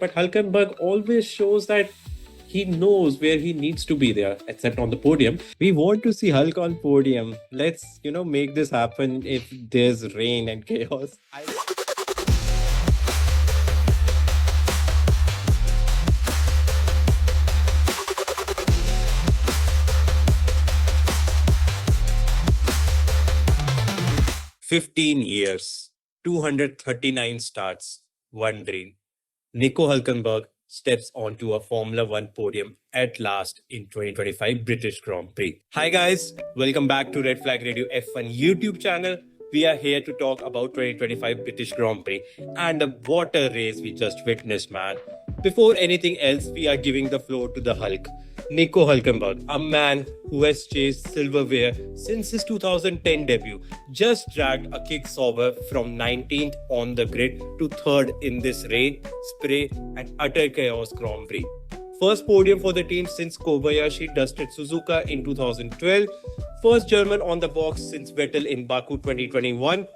But Hulkenberg always shows that he knows where he needs to be there, except on the podium. We want to see Hulk on podium. Let's, make this happen if there's rain and chaos. 15 years, 239 starts, one dream. Nico Hulkenberg steps onto a Formula One podium at last in 2025 British Grand Prix. Hi guys, welcome back to Red Flag Radio F1 YouTube channel. We are here to talk about 2025 British Grand Prix and the water race we just witnessed, man. Before anything else, we are giving the floor to the Hulk. Nico Hulkenberg, a man who has chased silverware since his 2010 debut, just dragged a Kick Sauber from 19th on the grid to 3rd in this rain, spray and utter chaos Grand Prix. First podium for the team since Kobayashi dusted Suzuka in 2012. First German on the box since Vettel in Baku 2021.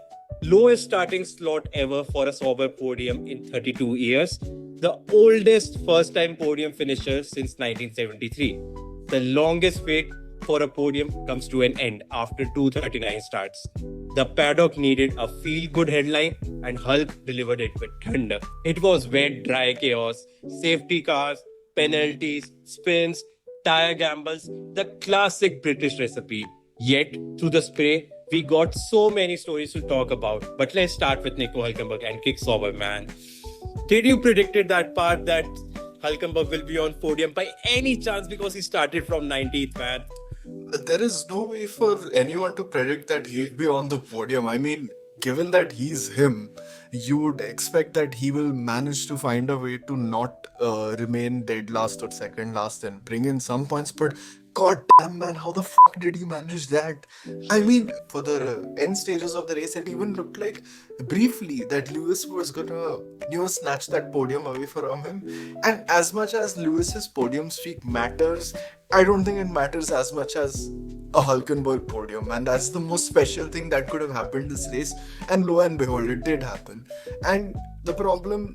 Lowest starting slot ever for a Sauber podium in 32 years. The oldest first-time podium finisher since 1973. The longest wait for a podium comes to an end after 239 starts. The paddock needed a feel-good headline and Hulk delivered it with thunder. It was wet, dry chaos, safety cars, penalties, spins, tire gambles, the classic British recipe. Yet, through the spray, we got so many stories to talk about. But let's start with Nico Hulkenberg and Kick Sauber, man. Did you predicted that part that Hulkenberg will be on podium by any chance because he started from 19th, man? There is no way for anyone to predict that he'll be on the podium. I mean, given that he's him, you would expect that he will manage to find a way to not remain dead last or second last and bring in some points. But god damn, man, how the fuck did he manage that? I mean, for the end stages of the race, it even looked like briefly that Lewis was gonna, snatch that podium away from him. And as much as Lewis's podium streak matters, I don't think it matters as much as a Hulkenberg podium, and that's the most special thing that could have happened this race. And lo and behold, it did happen. And the problem,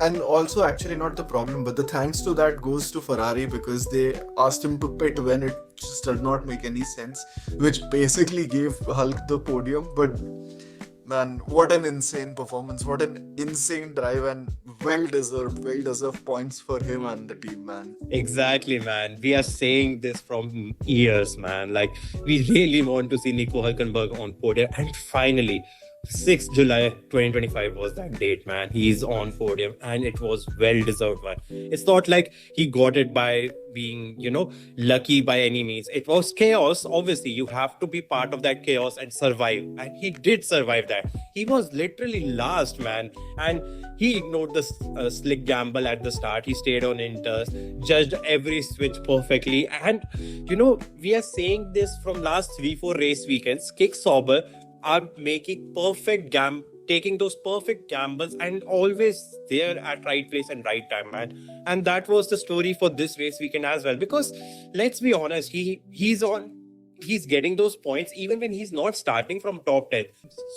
and also actually not the problem, but the thanks to that goes to Ferrari, because they asked him to pit when it just did not make any sense, which basically gave Hulk the podium. But man, what an insane performance, what an insane drive, and well-deserved points for him and the team, man. Exactly, man. We are saying this from years, man. Like, we really want to see Nico Hulkenberg on podium. And finally, 6th July 2025 was that date, man. He's on podium and it was well-deserved, man. It's not like he got it by being, lucky by any means. It was chaos. Obviously, you have to be part of that chaos and survive. And he did survive that. He was literally last, man. And he ignored the slick gamble at the start. He stayed on inters, judged every switch perfectly. And, we are saying this from last 3-4 race weekends. Kick Sauber are making taking those perfect gambles and always there at right place and right time, man. And that was the story for this race weekend as well. Because let's be honest, he's getting those points even when he's not starting from top 10.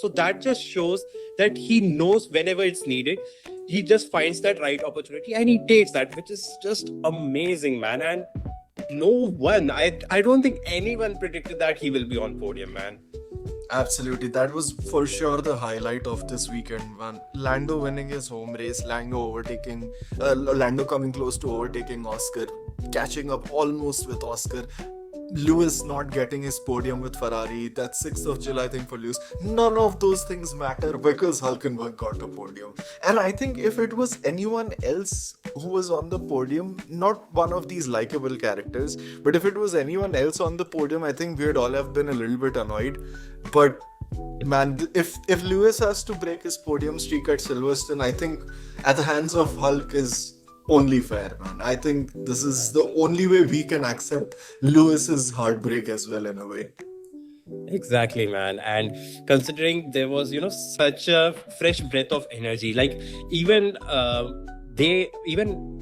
So that just shows that he knows whenever it's needed. He just finds that right opportunity and he takes that, which is just amazing, man. And no one, I don't think anyone predicted that he will be on podium, man. Absolutely, that was for sure the highlight of this weekend, man. Lando winning his home race, Lando coming close to overtaking Oscar, catching up almost with Oscar. Lewis not getting his podium with Ferrari, that 6th of July thing for Lewis. None of those things matter because Hulkenberg got a podium. And I think if it was anyone else who was on the podium, not one of these likable characters, but if it was anyone else on the podium, I think we'd all have been a little bit annoyed. But man, if Lewis has to break his podium streak at Silverstone, I think at the hands of Hulk is only fair, man. I think this is the only way we can accept Lewis's heartbreak as well, in a way. Exactly, man. And considering there was, such a fresh breath of energy, like even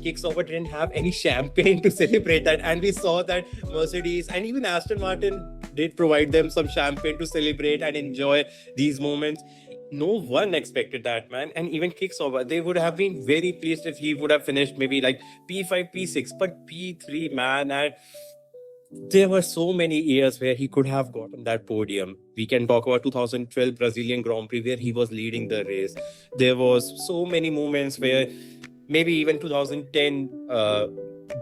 Kick Sauber didn't have any champagne to celebrate that, and we saw that Mercedes and even Aston Martin did provide them some champagne to celebrate and enjoy these moments. No one expected that, man. And even Kick Sauber, they would have been very pleased if he would have finished maybe like P5, P6, but P3, man. And there were so many years where he could have gotten that podium. We can talk about 2012 Brazilian Grand Prix where he was leading the race. There was so many moments where maybe even 2010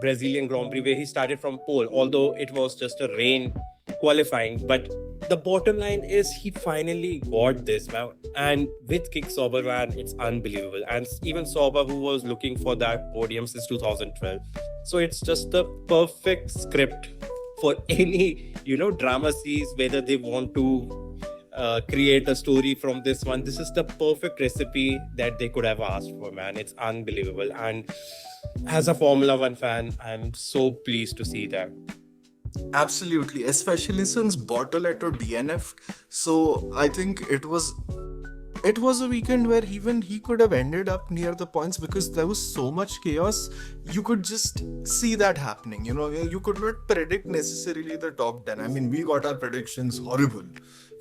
Brazilian Grand Prix where he started from pole, although it was just a rain qualifying. But the bottom line is he finally got this, man. And with Kick Sauber, man, it's unbelievable. And even Sauber, who was looking for that podium since 2012. So it's just the perfect script for any, drama series, whether they want to create a story from this one. This is the perfect recipe that they could have asked for, man. It's unbelievable. And as a Formula One fan, I'm so pleased to see that. Absolutely, especially since Bortoleto DNF. So I think it was a weekend where even he could have ended up near the points because there was so much chaos. You could just see that happening. You could not predict necessarily the top 10. I mean, we got our predictions horrible.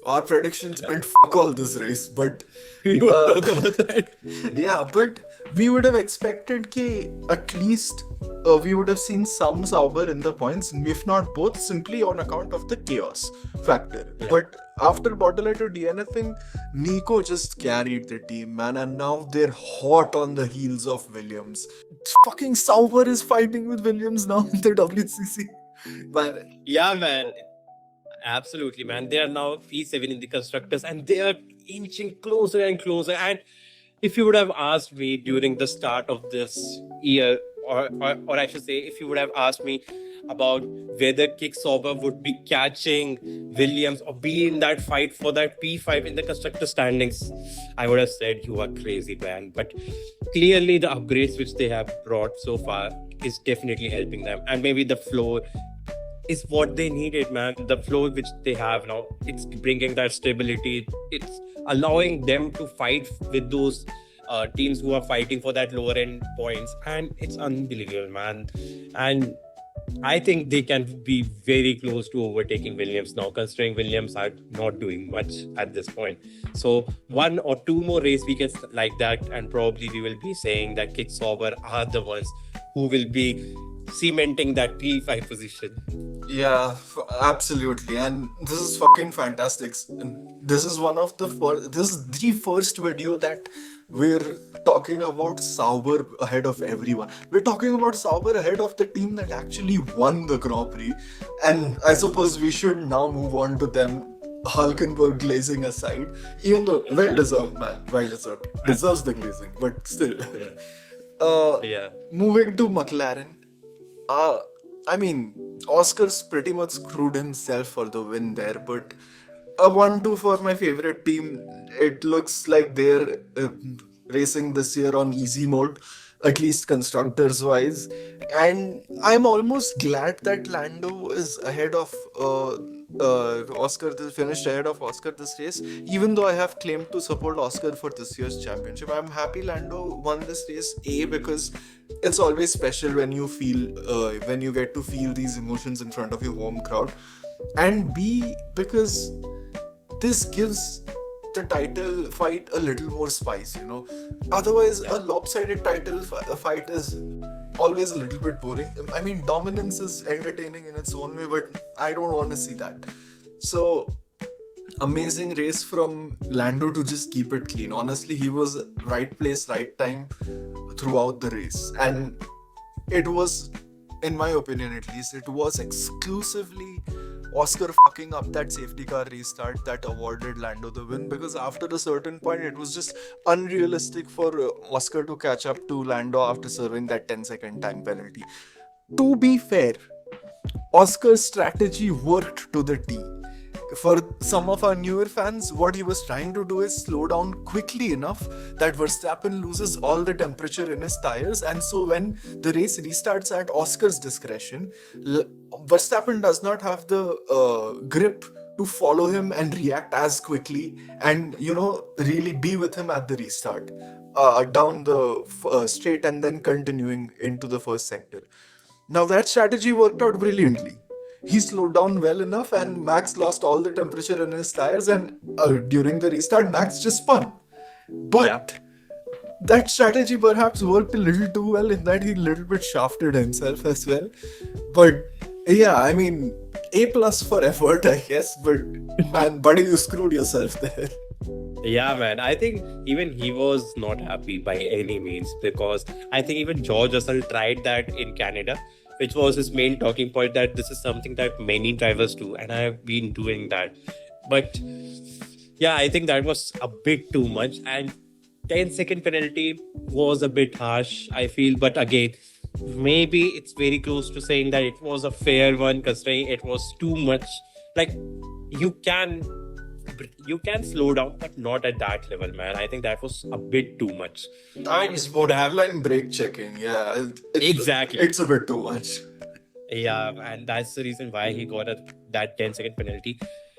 Our predictions meant fuck all this race, but yeah, but we would have expected at least we would have seen some Sauber in the points, if not both, simply on account of the chaos factor. Yeah. But after Bortoleto DNFing, Nico just carried the team, man, and now they're hot on the heels of Williams. Fucking Sauber is fighting with Williams now in the WCC. But Yeah, man. Absolutely, man. They are now P7 in the constructors and they are inching closer and closer. And if you would have asked me during the start of this year, or I should say, if you would have asked me about whether Kick Sauber would be catching Williams or be in that fight for that P5 in the constructor standings, I would have said you are crazy, man. But clearly, the upgrades which they have brought so far is definitely helping them. And maybe the floor is what they needed, man. The flow which they have now, it's bringing that stability. It's allowing them to fight with those teams who are fighting for that lower end points, and it's unbelievable, man. And I think they can be very close to overtaking Williams now, considering Williams are not doing much at this point. So one or two more race weekends like that, and probably we will be saying that Kick Sauber are the ones who will be cementing that P5 position. yeah, absolutely. And this is fucking fantastic. And this is one of the first, this is the first video that we're talking about Sauber ahead of everyone. We're talking about Sauber ahead of the team that actually won the Grand Prix. And I suppose we should now move on to them. Hulkenberg glazing aside, even though well deserved, man, well deserved, deserves the glazing, but still. Yeah. Moving to McLaren, I mean, Oscar's pretty much screwed himself for the win there, but a 1-2 for my favorite team. It looks like they're racing this year on easy mode, at least constructors wise. And I'm almost glad that Lando is ahead of Oscar, finished ahead of Oscar this race, even though I have claimed to support Oscar for this year's championship. I'm happy Lando won this race, A, because it's always special when you when you get to feel these emotions in front of your home crowd, and B, because this gives the title fight a little more spice, Otherwise, a lopsided title fight is always a little bit boring. I mean, dominance is entertaining in its own way, but I don't want to see that. So, amazing race from Lando to just keep it clean. Honestly, he was right place, right time throughout the race. And it was, in my opinion at least, it was exclusively Oscar fucking up that safety car restart that awarded Lando the win, because after a certain point it was just unrealistic for Oscar to catch up to Lando after serving that 10-second time penalty. To be fair, Oscar's strategy worked to the T. For some of our newer fans, what he was trying to do is slow down quickly enough that Verstappen loses all the temperature in his tires, and so when the race restarts at Oscar's discretion, Verstappen does not have the grip to follow him and react as quickly and, really be with him at the restart, down the straight and then continuing into the first sector. Now that strategy worked out brilliantly. He slowed down well enough and Max lost all the temperature in his tires, and during the restart Max just spun. But that strategy perhaps worked a little too well in that he a little bit shafted himself as well. But yeah, I mean, A plus for effort, I guess. But man, buddy, you screwed yourself there. Yeah, man. I think even he was not happy by any means, because I think even George Russell tried that in Canada, which was his main talking point, that this is something that many drivers do, and I have been doing that. But yeah, I think that was a bit too much, and 10-second penalty was a bit harsh, I feel. But again, maybe it's very close to saying that it was a fair one, considering it was too much. Like, you can you can slow down, but not at that level, man. I think that was a bit too much. I just would have line brake checking. Yeah, Exactly. it's a bit too much. Yeah, and that's the reason why he got that 10-second penalty.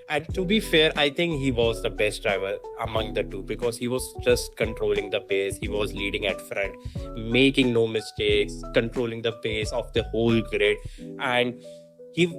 And to be fair, I think he was the best driver among the two, because he was just controlling the pace. He was leading at front, making no mistakes, controlling the pace of the whole grid. And he,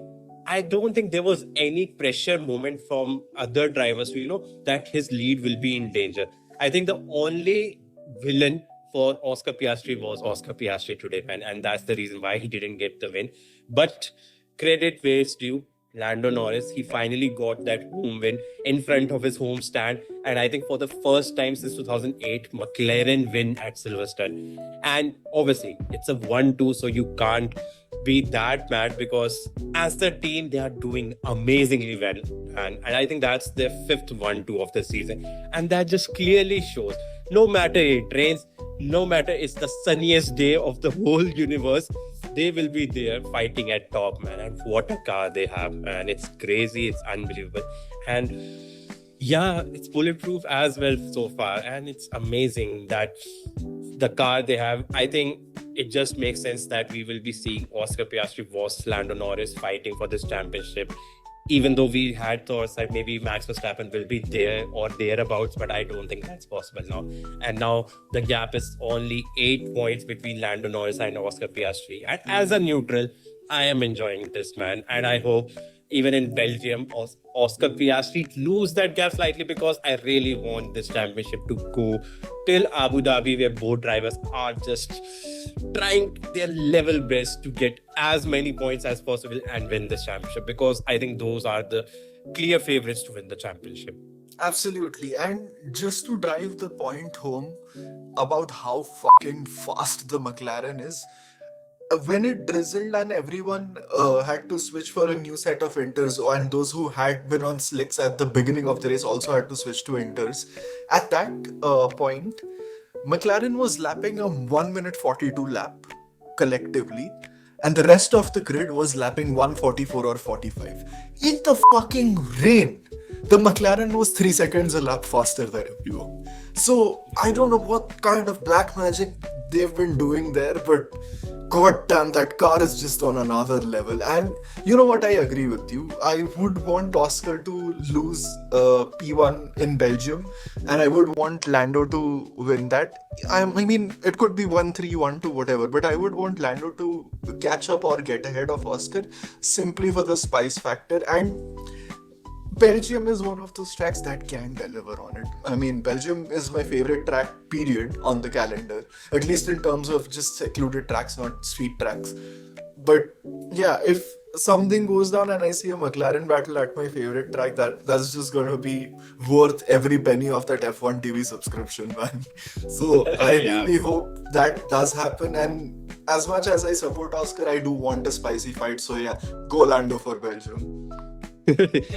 I don't think there was any pressure moment from other drivers to, that his lead will be in danger. I think the only villain for Oscar Piastri was Oscar Piastri today, man. And that's the reason why he didn't get the win. But credit where it's due. Lando Norris, he finally got that home win in front of his home stand. And I think for the first time since 2008, McLaren win at Silverstone. And obviously, it's a 1-2, so you can't be that mad, because as the team, they are doing amazingly well. And I think that's their fifth 1-2 of the season. And that just clearly shows, no matter it rains, no matter it's the sunniest day of the whole universe, they will be there fighting at top, man. And what a car they have, man. It's crazy. It's unbelievable. And yeah, it's bulletproof as well so far. And it's amazing that the car they have, I think it just makes sense that we will be seeing Oscar Piastri versus Lando Norris fighting for this championship. Even though we had thoughts that maybe Max Verstappen will be there or thereabouts, but I don't think that's possible now. And now the gap is only 8 points between Lando Norris and Oscar Piastri. And as a neutral, I am enjoying this, man. And I hope even in Belgium, Oscar Piastri lose that gap slightly, because I really want this championship to go till Abu Dhabi, where both drivers are just trying their level best to get as many points as possible and win this championship, because I think those are the clear favorites to win the championship. Absolutely. And just to drive the point home about how fucking fast the McLaren is, when it drizzled and everyone had to switch for a new set of inters, and those who had been on slicks at the beginning of the race also had to switch to inters, at that point, McLaren was lapping a 1 minute 42 lap collectively, and the rest of the grid was lapping 144 or 45. In the fucking rain, the McLaren was 3 seconds a lap faster than everyone. So I don't know what kind of black magic they've been doing there, but god damn, that car is just on another level. And you know what, I agree with you. I would want Oscar to lose P1 in Belgium, and I would want Lando to win that. I mean, it could be 1-3, 1-2, whatever, but I would want Lando to catch up or get ahead of Oscar, simply for the spice factor. And Belgium is one of those tracks that can deliver on it. I mean, Belgium is my favorite track, period, on the calendar. At least in terms of just secluded tracks, not street tracks. But yeah, if something goes down and I see a McLaren battle at my favorite track, that's just going to be worth every penny of that F1 TV subscription, man. So I Yeah. really hope that does happen. And as much as I support Oscar, I do want a spicy fight. So yeah, go Lando for Belgium.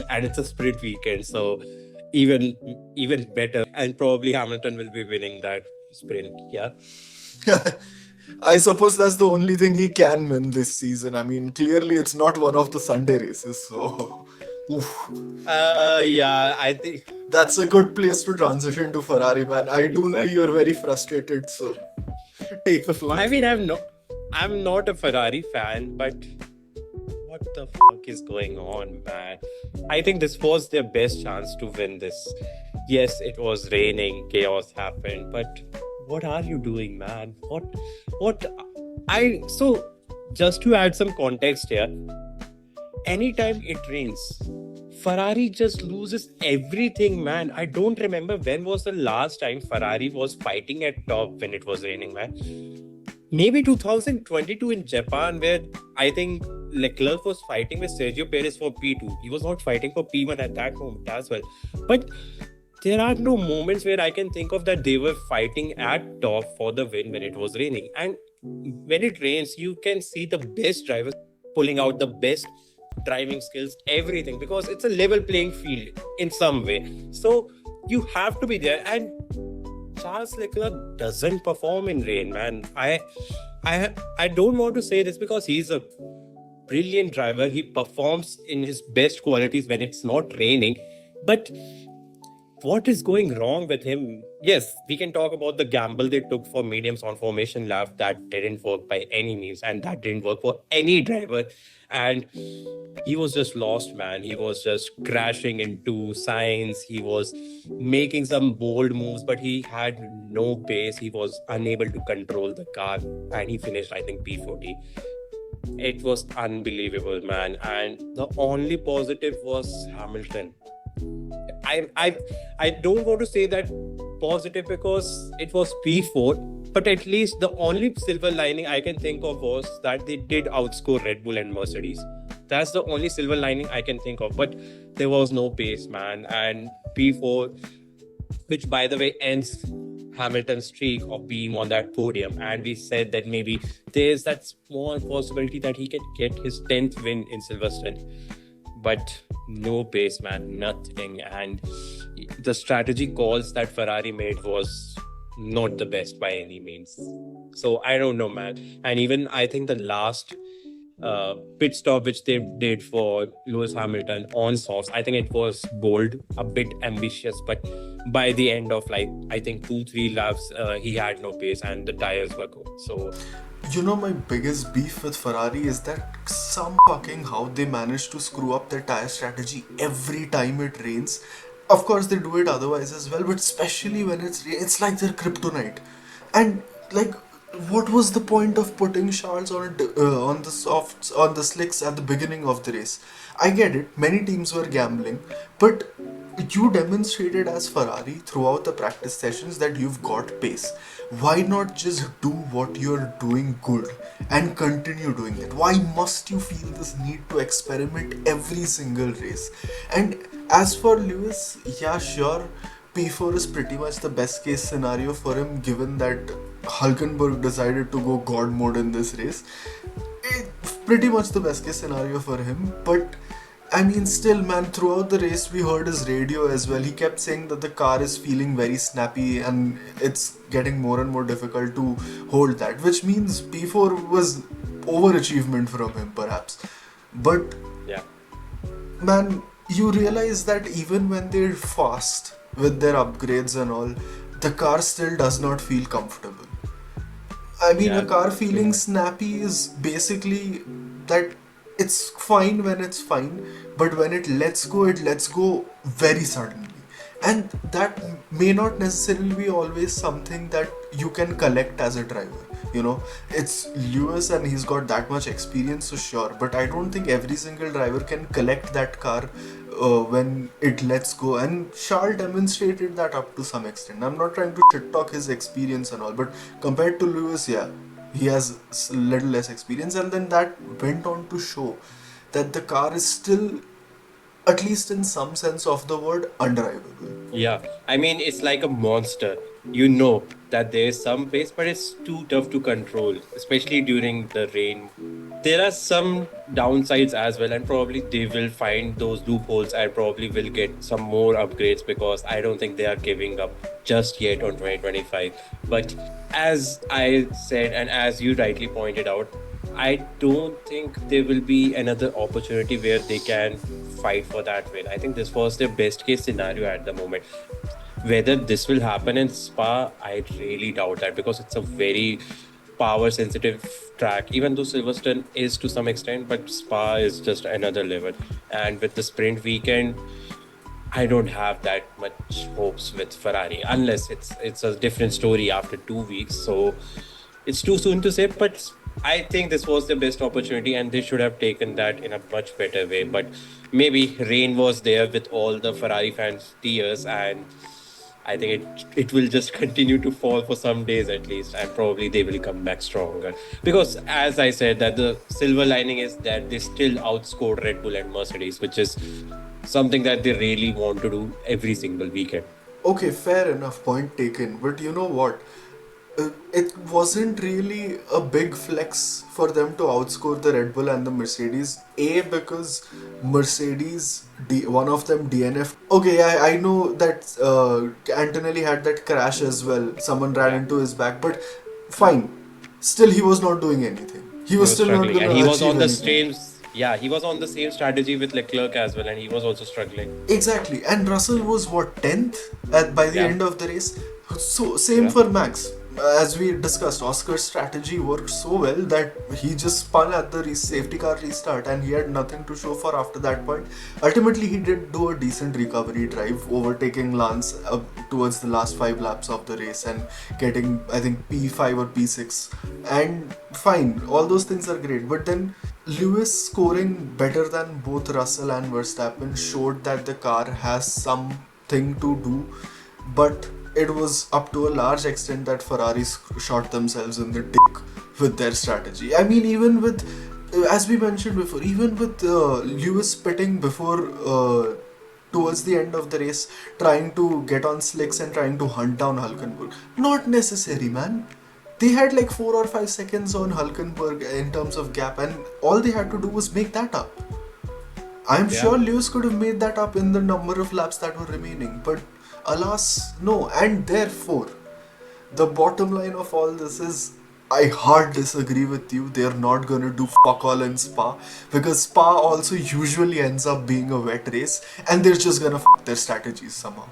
And it's a sprint weekend, so even better. And probably Hamilton will be winning that sprint. Yeah. I suppose that's the only thing he can win this season. I mean, clearly it's not one of the Sunday races, so oof. Yeah, I think. That's a good place to transition to Ferrari, man. I do know you're very frustrated, so take the floor. I mean, I'm not a Ferrari fan, but what the fuck is going on, man? I think this was their best chance to win this. Yes, it was raining, chaos happened, but what are you doing, man? What? So just to add some context here, anytime it rains, Ferrari just loses everything, man. I don't remember when was the last time Ferrari was fighting at top when it was raining, man. Maybe 2022 in Japan, where I think Leclerc was fighting with Sergio Perez for P2. He was not fighting for P1 at that moment as well. But there are no moments where I can think of that they were fighting at top for the win when it was raining. And when it rains, you can see the best drivers pulling out the best driving skills, everything, because it's a level playing field in some way. So you have to be there. And Charles Leclerc doesn't perform in rain, man. I don't want to say this because he's a brilliant driver. He performs in his best qualities when it's not raining. But what is going wrong with him? Yes, we can talk about the gamble they took for mediums on formation lap. That didn't work by any means, and that didn't work for any driver. And he was just lost, man. He was just crashing into signs. He was making some bold moves, but he had no pace. He was unable to control the car, and he finished, I think, P40. It was unbelievable, man. And the only positive was Hamilton. I don't want to say that positive because it was P4, but at least the only silver lining I can think of was that they did outscore Red Bull and Mercedes. That's the only silver lining I can think of. But there was no pace, man. And P4, which by the way ends Hamilton's streak of being on that podium. And we said that maybe there's that small possibility that he can get his 10th win in Silverstone. But no pace, man, nothing. And the strategy calls that Ferrari made was not the best by any means. So I don't know, man. And even I think the last pit stop which they did for Lewis Hamilton on softs, I think it was bold, a bit ambitious, but by the end of like I think 2-3 laps, he had no pace and the tires were good. So You know, my biggest beef with Ferrari is that some fucking how they manage to screw up their tire strategy every time it rains. Of course, they do it otherwise as well, but especially when it's like their kryptonite. And like, what was the point of putting Charles on the softs on the slicks at the beginning of the race? I get it, many teams were gambling, but you demonstrated as Ferrari throughout the practice sessions that you've got pace. Why not just do what you're doing good and continue doing it? Why must you feel this need to experiment every single race? And as for Lewis, yeah, sure, P4 is pretty much the best case scenario for him given that Hulkenberg decided to go God mode in this race. It's pretty much the best case scenario for him, but I mean, still, man, throughout the race, we heard his radio as well. He kept saying that the car is feeling very snappy and it's getting more and more difficult to hold that, which means P4 was overachievement from him, perhaps. But, yeah, man, you realize that even when they're fast with their upgrades and all, the car still does not feel comfortable. I mean, yeah, a car feeling snappy is basically that it's fine when it's fine, but when it lets go very suddenly. And that may not necessarily be always something that you can collect as a driver. You know, it's Lewis and he's got that much experience, so sure, but I don't think every single driver can collect that car when it lets go. And Charles demonstrated that up to some extent. I'm not trying to shit talk his experience and all, but compared to Lewis, yeah, he has a little less experience, and then that went on to show that the car is still, at least in some sense of the word, undrivable. yeah. I mean, it's like a monster. You know that there's some pace, but it's too tough to control, especially during the rain. There are some downsides as well, and probably they will find those loopholes and probably will get some more upgrades because I don't think they are giving up just yet on 2025. But as I said, and as you rightly pointed out, I don't think there will be another opportunity where they can fight for that win. I think this was their best case scenario at the moment. Whether this will happen in Spa, I really doubt that because it's a very power sensitive track. Even though Silverstone is to some extent, but Spa is just another level. And with the sprint weekend, I don't have that much hopes with Ferrari unless it's a different story after 2 weeks. So it's too soon to say, but I think this was the best opportunity, and they should have taken that in a much better way. But maybe rain was there with all the Ferrari fans' tears, and I think it will just continue to fall for some days at least, and probably they will come back stronger. Because as I said, that the silver lining is that they still outscored Red Bull and Mercedes, which is something that they really want to do every single weekend. Okay, fair enough, point taken. But you know what? It wasn't really a big flex for them to outscore the Red Bull and the Mercedes. A, because one of them DNF. Okay, I know that Antonelli had that crash as well. Someone ran Yeah. into his back, but fine. Still, he was not doing anything. He He was was still not struggling, and he gonna was achieve on the anything. same. Yeah, he was on the same strategy with Leclerc as well, and he was also struggling. Exactly, and Russell was what, 10th at by the Yeah, end of the race. So same yeah. for Max. As we discussed, Oscar's strategy worked so well that he just spun at the safety car restart, and he had nothing to show for after that point. Ultimately, he did do a decent recovery drive, overtaking Lance towards the last 5 laps of the race and getting, I think, P5 or P6. And fine, all those things are great, but then Lewis scoring better than both Russell and Verstappen showed that the car has something to do, but it was up to a large extent that Ferrari shot themselves in the dick with their strategy. I mean, even with, as we mentioned before, even with Lewis pitting before. Towards the end of the race, trying to get on slicks and trying to hunt down Hulkenberg. Not necessary, man. They had like 4 or 5 seconds on Hulkenberg in terms of gap, and all they had to do was make that up. I'm Yeah. sure Lewis could have made that up in the number of laps that were remaining, but alas, no. And therefore, the bottom line of all this is I hard disagree with you. They're not gonna do fuck all in Spa, because Spa also usually ends up being a wet race, and they're just gonna fuck their strategies somehow.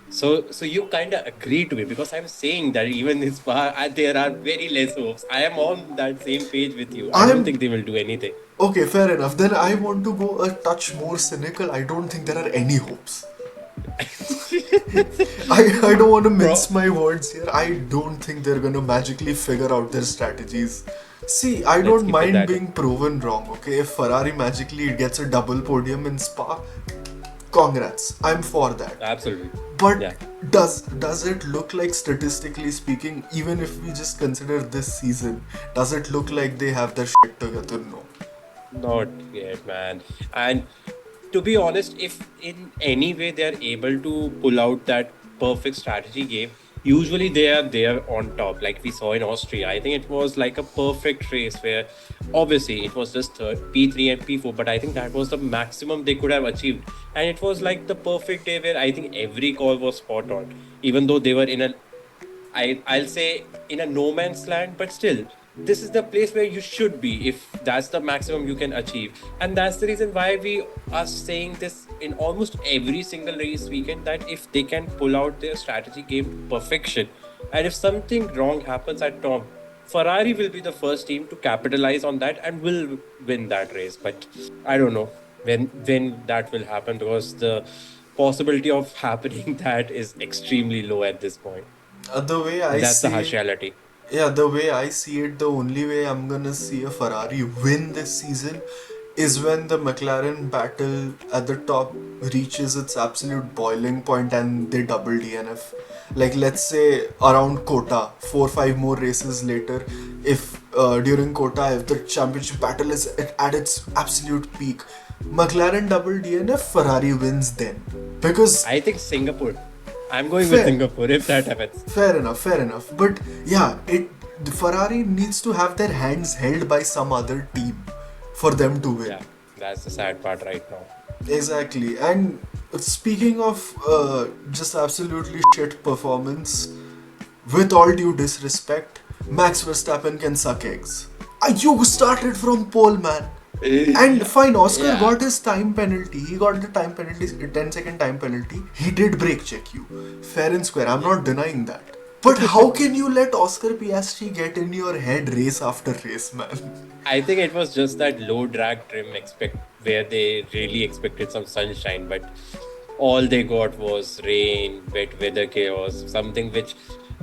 So you kind of agree to me because I'm saying that even this far, there are very less hopes. I am on that same page with you. I don't I'm think they will do anything. okay, fair enough. Then I want to go a touch more cynical. I don't think there are any hopes. I don't want to mince Bro, my words here. I don't think they're gonna magically figure out their strategies. See, I let's don't keep it mind that way. being proven wrong, okay? If Ferrari magically gets a double podium in Spa, congrats. I'm for that. Absolutely. But Yeah. does it look like, statistically speaking, even if we just consider this season, does it look like they have their shit together? No. Not yet, man. And to be honest, if in any way they are able to pull out that perfect strategy game, usually they are there on top. Like we saw in Austria, I think it was like a perfect race where obviously it was just third, P3 and P4, but I think that was the maximum they could have achieved. And it was like the perfect day where I think every call was spot on, even though they were in a I'll say in a no man's land, but still, this is the place where you should be if that's the maximum you can achieve. And that's the reason why we are saying this in almost every single race weekend that if they can pull out their strategy game to perfection, and if something wrong happens at Tom, Ferrari will be the first team to capitalize on that and will win that race. But I don't know when that will happen because the possibility of happening that is extremely low at this point. The way I And that's the see harsh it, reality. yeah, the way I see it, the only way I'm gonna see a Ferrari win this season is when the McLaren battle at the top reaches its absolute boiling point and they double DNF. Like, let's say around Kota, 4 or 5 more races later, if during Kota, if the championship battle is at its absolute peak, McLaren double DNF, Ferrari wins then. Because I think Singapore. I'm going with fair, Singapore if that happens. fair enough, fair enough. But yeah, the Ferrari needs to have their hands held by some other team for them to win. Yeah, that's the sad part right now. Exactly. And speaking of just absolutely shit performance, with all due disrespect, Max Verstappen can suck eggs. You started from pole, man. And fine, Oscar Yeah. got his time penalty. He got the time penalty, 10-second time penalty. He did brake check you. Fair and square. I'm not denying that. But how can you let Oscar Piastri get in your head race after race, man? I think it was just that low drag trim expect where they really expected some sunshine, but all they got was rain, wet weather chaos, something which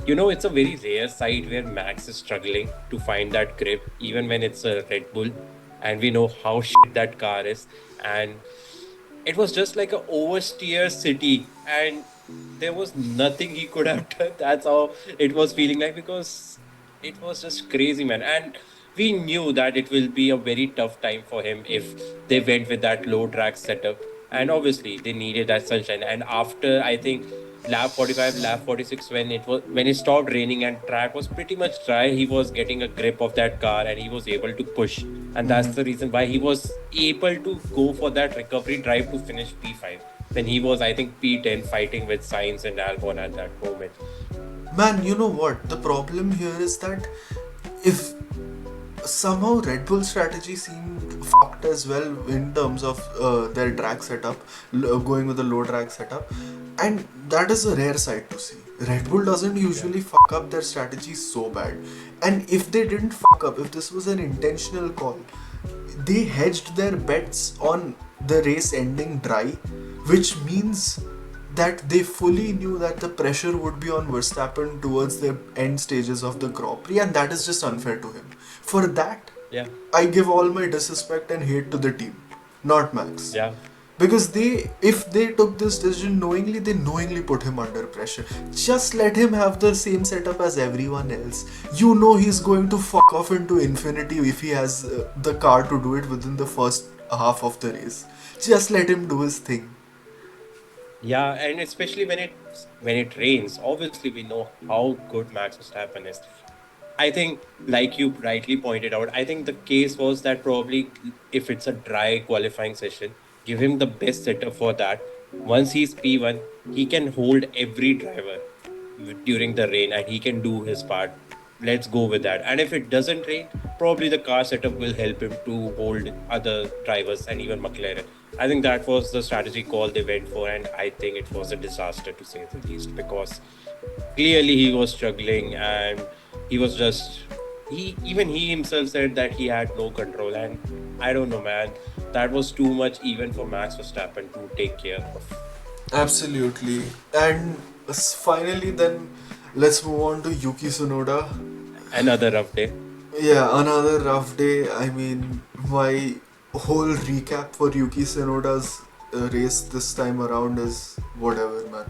It's a very rare sight where Max is struggling to find that grip, even when it's a Red Bull, and we know how shit that car is. And it was just like a oversteer city, and there was nothing he could have done. That's how it was feeling like, because it was just crazy, man. And we knew that it will be a very tough time for him if they went with that low drag setup. And obviously, they needed that sunshine. And after, I think, lap 45, lap 46, when it stopped raining and track was pretty much dry, he was getting a grip of that car and he was able to push. And that's the reason why he was able to go for that recovery drive to finish P5 when he was, I think, P10 fighting with Sainz and Albon at that moment. Man, you know what? The problem here is that if somehow Red Bull strategy seemed fucked as well in terms of their drag setup, going with a low drag setup, and that is a rare sight to see. Red Bull doesn't usually fuck up their strategy so bad, and if they didn't fuck up, if this was an intentional call, they hedged their bets on the race ending dry, which means that they fully knew that the pressure would be on Verstappen towards the end stages of the Grand Prix, and that is just unfair to him. For that, Yeah. I give all my disrespect and hate to the team, not Max. Yeah. Because if they took this decision knowingly, they knowingly put him under pressure. Just let him have the same setup as everyone else. You know he's going to fuck off into infinity if he has the car to do it within the first half of the race. Just let him do his thing. Yeah, and especially when it rains, obviously we know how good Max Verstappen is. I think, like you rightly pointed out, I think the case was that probably if it's a dry qualifying session, give him the best setup for that. Once he's P1, he can hold every driver during the rain and he can do his part. Let's go with that. And if it doesn't rain, probably the car setup will help him to hold other drivers and even McLaren. I think that was the strategy call they went for, and I think it was a disaster to say the least, because clearly he was struggling and he was just he himself said that he had no control. And I don't know, man, that was too much even for Max Verstappen to take care of. Absolutely. And finally, then let's move on to Yuki Tsunoda. Another rough day. Yeah, another rough day. I mean, my whole recap for Yuki Tsunoda's race this time around is whatever, man.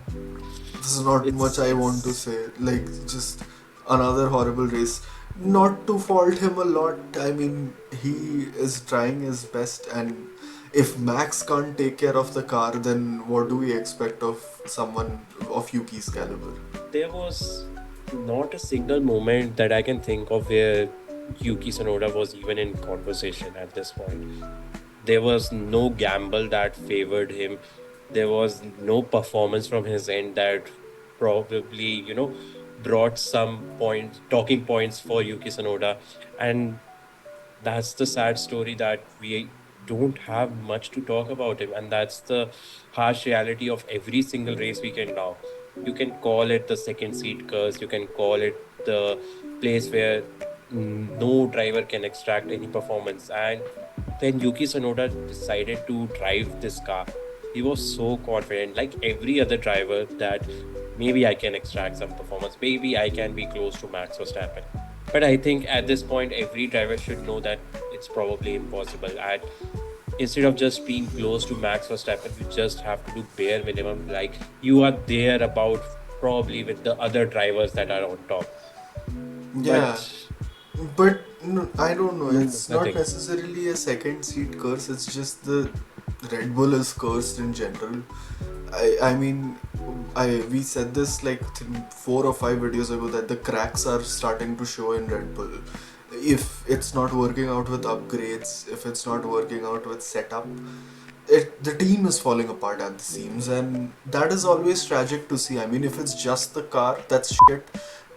This is not much I want to It's say. Like, just another horrible race. Not to fault him a lot. I mean, he is trying his best, and if Max can't take care of the car, then what do we expect of someone of Yuki's caliber? There was not a single moment that I can think of where Yuki Tsunoda was even in conversation at this point. There was no gamble that favored him. There was no performance from his end that probably, brought some talking points for Yuki Tsunoda. And that's the sad story, that we don't have much to talk about him. And that's the harsh reality of every single race weekend now. You can call it the second seat curse, you can call it the place where no driver can extract any performance. And when Yuki Tsunoda decided to drive this car, he was so confident, like every other driver, that maybe I can extract some performance, maybe I can be close to Max Verstappen. But I think at this point, every driver should know that it's probably impossible. And instead of just being close to Max Verstappen, you just have to do bare minimum. Like, you are there about probably with the other drivers that are on top. Yeah, But but no, I don't know. no, It's not nothing. necessarily a second seat curse. It's just the Red Bull is cursed in general. I mean, we said this like 4 or 5 videos ago that the cracks are starting to show in Red Bull. If it's not working out with upgrades, if it's not working out with setup, the team is falling apart at the seams, and that is always tragic to see. I mean, if it's just the car that's shit,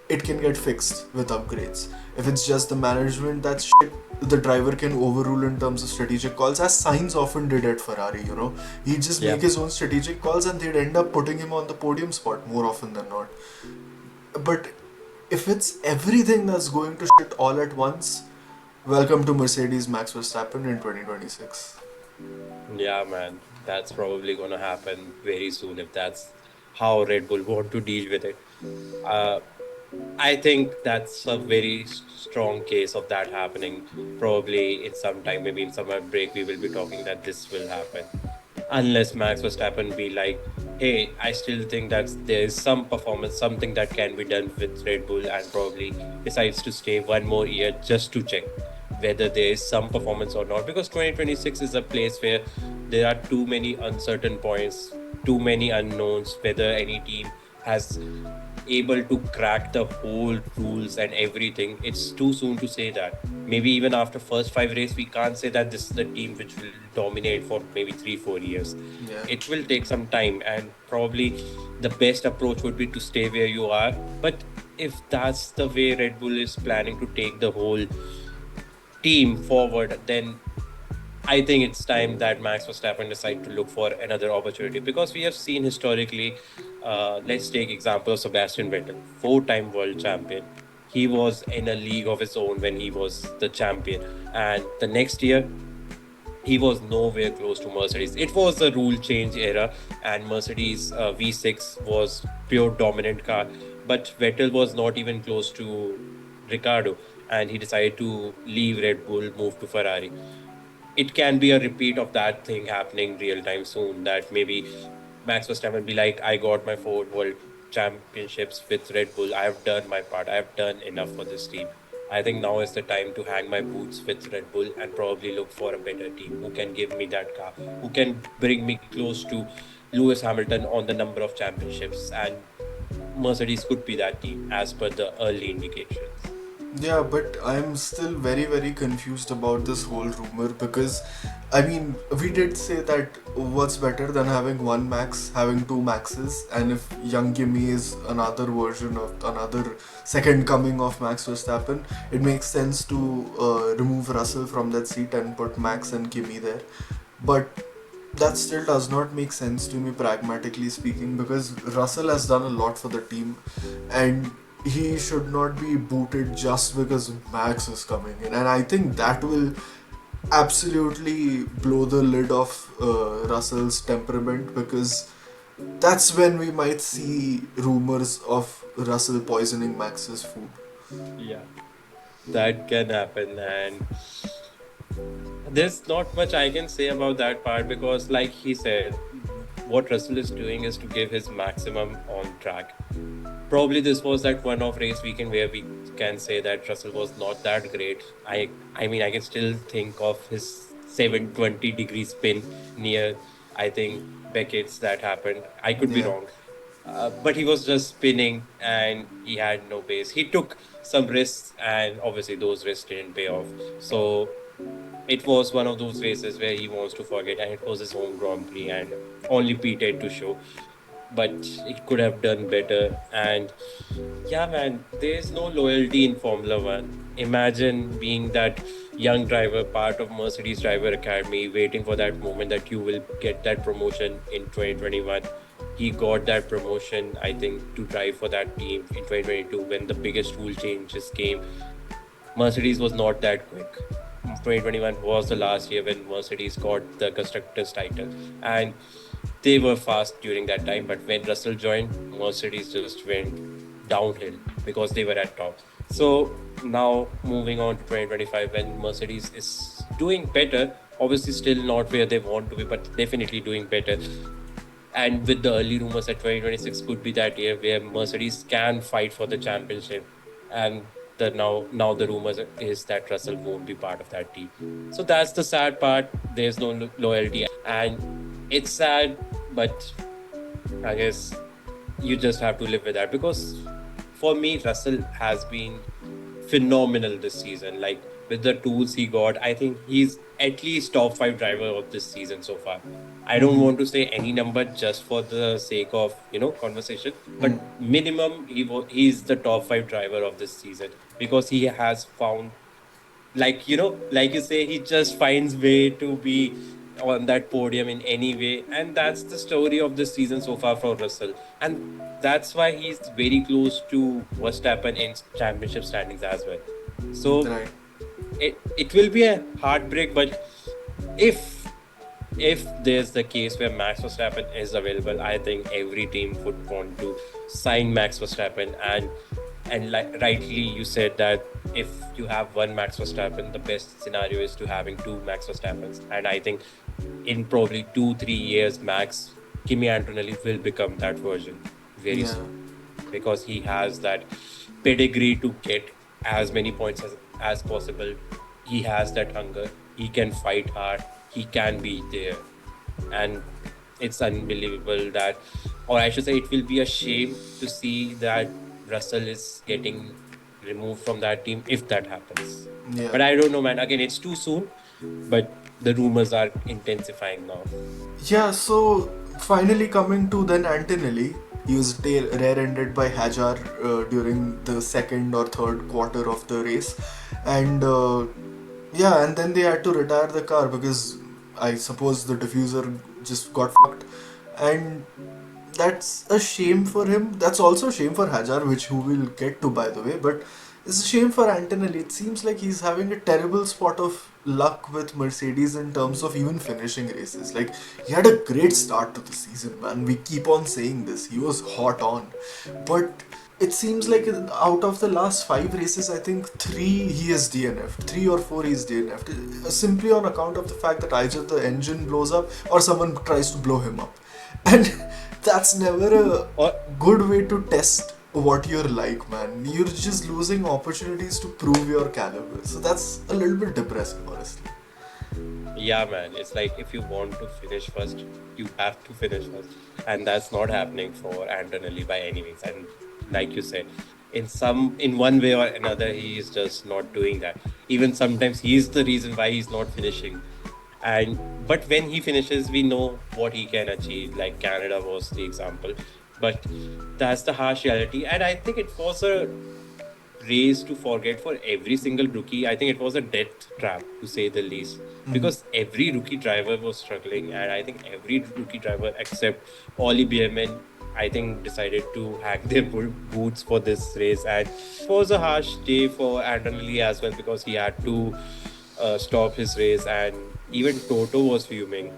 it can get fixed with upgrades. If it's just the management that's shit, the driver can overrule in terms of strategic calls, as Sainz often did at Ferrari. He'd just Yeah. make his own strategic calls, and they'd end up putting him on the podium spot more often than not. But if it's everything that's going to shit all at once, welcome to Mercedes Max Verstappen in 2026. Yeah, man, that's probably going to happen very soon if that's how Red Bull want to deal with it. Uh, I think that's a very strong case of that happening. Probably in some time, maybe in summer break, we will be talking that this will happen. Unless Max Verstappen be like, hey, I still think that there is some performance, something that can be done with Red Bull, and probably decides to stay one more year just to check whether there is some performance or not. Because 2026 is a place where there are too many uncertain points, too many unknowns, whether any team has able to crack the whole rules and everything. It's too soon to say that. Maybe even after first five race, we can't say that this is the team which will dominate for maybe 3 4 years. Yeah. It will take some time, and probably the best approach would be to stay where you are. But if that's the way Red Bull is planning to take the whole team forward, then I think it's time that Max Verstappen decide to look for another opportunity, because we have seen historically. Let's take example of Sebastian Vettel, four-time world champion. He was in a league of his own when he was the champion, and the next year he was nowhere close to Mercedes. It was the rule change era, and Mercedes V6 was pure dominant car, but Vettel was not even close to Ricardo, and he decided to leave Red Bull, move to Ferrari. It can be a repeat of that thing happening real time soon. That maybe Max Verstappen be like, I got my four world championships with Red Bull. I have done my part. I have done enough for this team. I think now is the time to hang my boots with Red Bull and probably look for a better team who can give me that car, who can bring me close to Lewis Hamilton on the number of championships. And Mercedes could be that team as per the early indications. Yeah, but I'm still very, very confused about this whole rumor because, I mean, we did say that what's better than having one Max, having two Maxes, and if young Kimi is another version of another second coming of Max Verstappen, it makes sense to remove Russell from that seat and put Max and Kimi there. But that still does not make sense to me pragmatically speaking because Russell has done a lot for the team and he should not be booted just because Max is coming in, and I think that will absolutely blow the lid off Russell's temperament because that's when we might see rumors of Russell poisoning Max's food. Yeah, that can happen. And there's not much I can say about that part because, like he said, what Russell is doing is to give his maximum on track. Probably this was that one-off race weekend where we can say that Russell was not that great. I mean, I can still think of his 720-degree spin near, I think, Beckett's that happened. I could be Yeah. wrong. But he was just spinning and he had no pace. He took some risks, and obviously those risks didn't pay off. So it was one of those races where he wants to forget, and it was his home Grand Prix and only P10 to show. But it could have done better. And yeah, man, there's no loyalty in Formula One. Imagine being that young driver, part of Mercedes Driver Academy, waiting for that moment that you will get that promotion in 2021. He got that promotion, I think, to drive for that team in 2022 when the biggest rule changes came. Mercedes was not that quick. 2021 was the last year when Mercedes got the constructors title, and they were fast during that time. But when Russell joined, Mercedes just went downhill because they were at top. So now moving on to 2025, when Mercedes is doing better, obviously still not where they want to be, but definitely doing better. And with the early rumors that 2026 could be that year where Mercedes can fight for the championship, and the now the rumors is that Russell won't be part of that team. So that's the sad part. There's no loyalty, and it's sad, but I guess you just have to live with that because for me, Russell has been phenomenal this season. Like with the tools he got, I think he's at least top five driver of this season so far. I don't want to say any number just for the sake of conversation, but minimum he's the top five driver of this season because he has found, like like you say, he just finds way to be on that podium in any way, and that's the story of this season so far for Russell, and that's why he's very close to Verstappen in championship standings as well. So Right. it will be a heartbreak, but if if there's the case where Max Verstappen is available, I think every team would want to sign Max Verstappen, and And like rightly you said that if you have one Max Verstappen, the best scenario is to having two Max Verstappens. And I think in probably 2-3 years max, Kimi Antonelli will become that version very Yeah. soon because he has that pedigree to get as many points as possible. He has that hunger. He can fight hard. He can be there. And it's unbelievable that, or I should say, it will be a shame to see that Russell is getting removed from that team if that happens. Yeah. But I don't know, man. Again, it's too soon, but the rumors are intensifying now. Yeah, so finally coming to then Antonelli, he was rear-ended by Hajar during the second or third quarter of the race, and yeah, and then they had to retire the car because I suppose the diffuser just got fucked, and that's a shame for him. That's also a shame for Hajar, which who will get to by the way, but it's a shame for Antonelli. It seems like he's having a terrible spot of luck with Mercedes in terms of even finishing races. Like he had a great start to the season, man. We keep on saying this. He was hot on, but it seems like out of the last 5 races, I think three he is DNF'd, 3 or 4 he's DNF'd, simply on account of the fact that either the engine blows up or someone tries to blow him up, and that's never a Or good way to test what you're like, man. You're just losing opportunities to prove your caliber. So that's a little bit depressing, honestly. yeah, man. It's like if you want to finish first, you have to finish first, and that's not happening for Antonelli by any means. And like you said, in one way or another, he is just not doing that. Even sometimes he is the reason why he's not finishing. And but when he finishes, we know what he can achieve. Like Canada was the example, but that's the harsh reality. And I think it was a race to forget for every single rookie. I think it was a death trap, to say the least, because every rookie driver was struggling, and I think every rookie driver except Ollie Bierman, I think, decided to hang their boots for this race. And it was a harsh day for Antonelli as well because he had to stop his race, and even Toto was fuming,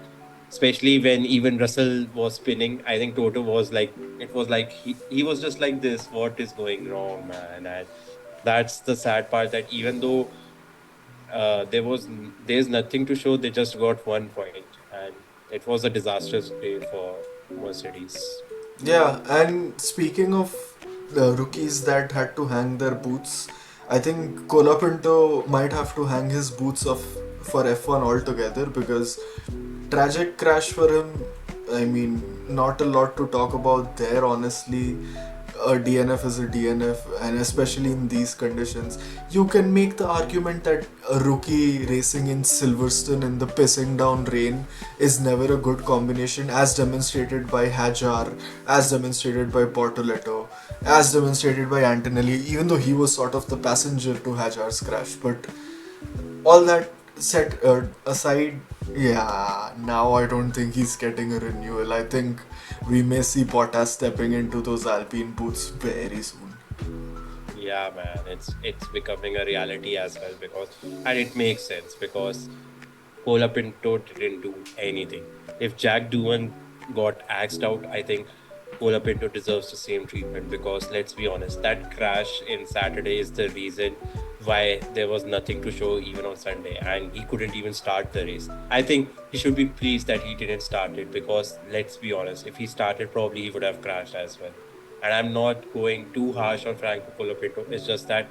especially when even Russell was spinning. I think Toto was like, it was like he was just like this, what is going wrong, man? And that's the sad part, that even though there's nothing to show, they just got 1 point, and it was a disastrous day for Mercedes. Yeah, and speaking of the rookies that had to hang their boots, I think Colapinto might have to hang his boots off for F1 altogether because tragic crash for him. I mean, not a lot to talk about there, honestly. A DNF is a DNF, and especially in these conditions, you can make the argument that a rookie racing in Silverstone in the pissing down rain is never a good combination, as demonstrated by Hajar, as demonstrated by Bortoleto, as demonstrated by Antonelli, even though he was sort of the passenger to Hajar's crash. But all that set aside, yeah, now I don't think he's getting a renewal. I think we may see Bottas stepping into those Alpine boots very soon. Yeah, man, it's becoming a reality as well, because and it makes sense because Colapinto didn't do anything. If Jack Doohan got axed out, I think Colapinto deserves the same treatment, because let's be honest, that crash in Saturday is the reason why there was nothing to show even on Sunday, and he couldn't even start the race. I think he should be pleased that he didn't start it, because let's be honest, if he started, probably he would have crashed as well. And I'm not going too harsh on Franco Colapinto. It's just that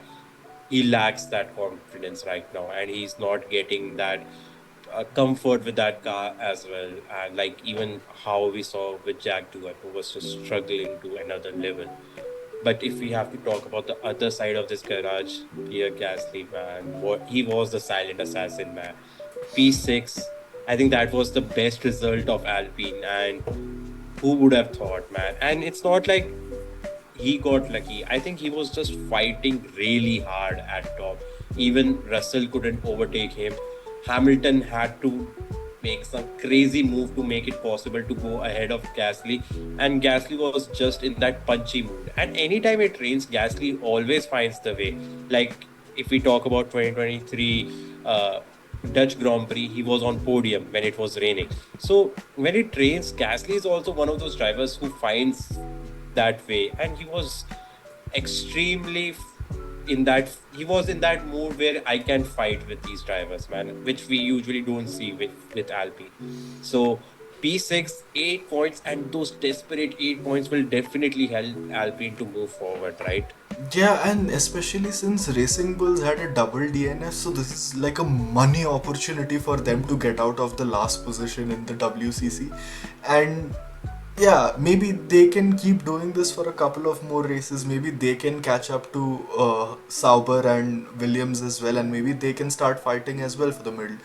he lacks that confidence right now, and he's not getting that comfort with that car as well. And like even how we saw with Jack Doohan, who was just struggling to another level. But if we have to talk about the other side of this garage, Pierre Gasly, man, what he was the silent assassin, man. P6, I think that was the best result of Alpine, and who would have thought, man? And it's not like he got lucky. I think he was just fighting really hard at top. Even Russell couldn't overtake him. Hamilton had to make some crazy move to make it possible to go ahead of Gasly. And Gasly was just in that punchy mood. And anytime it rains, Gasly always finds the way. Like if we talk about 2023 Dutch Grand Prix, he was on podium when it was raining. So when it rains, Gasly is also one of those drivers who finds that way, and he was extremely in that he was in that mood where I can fight with these drivers, man, which we usually don't see with Alpine. So P6 8 points, and those desperate 8 points will definitely help Alpine to move forward, right? Yeah, and especially since Racing Bulls had a double DNF, so this is like a money opportunity for them to get out of the last position in the WCC. And yeah, maybe they can keep doing this for a couple of more races. Maybe they can catch up to Sauber and Williams as well, and maybe they can start fighting as well for the middle.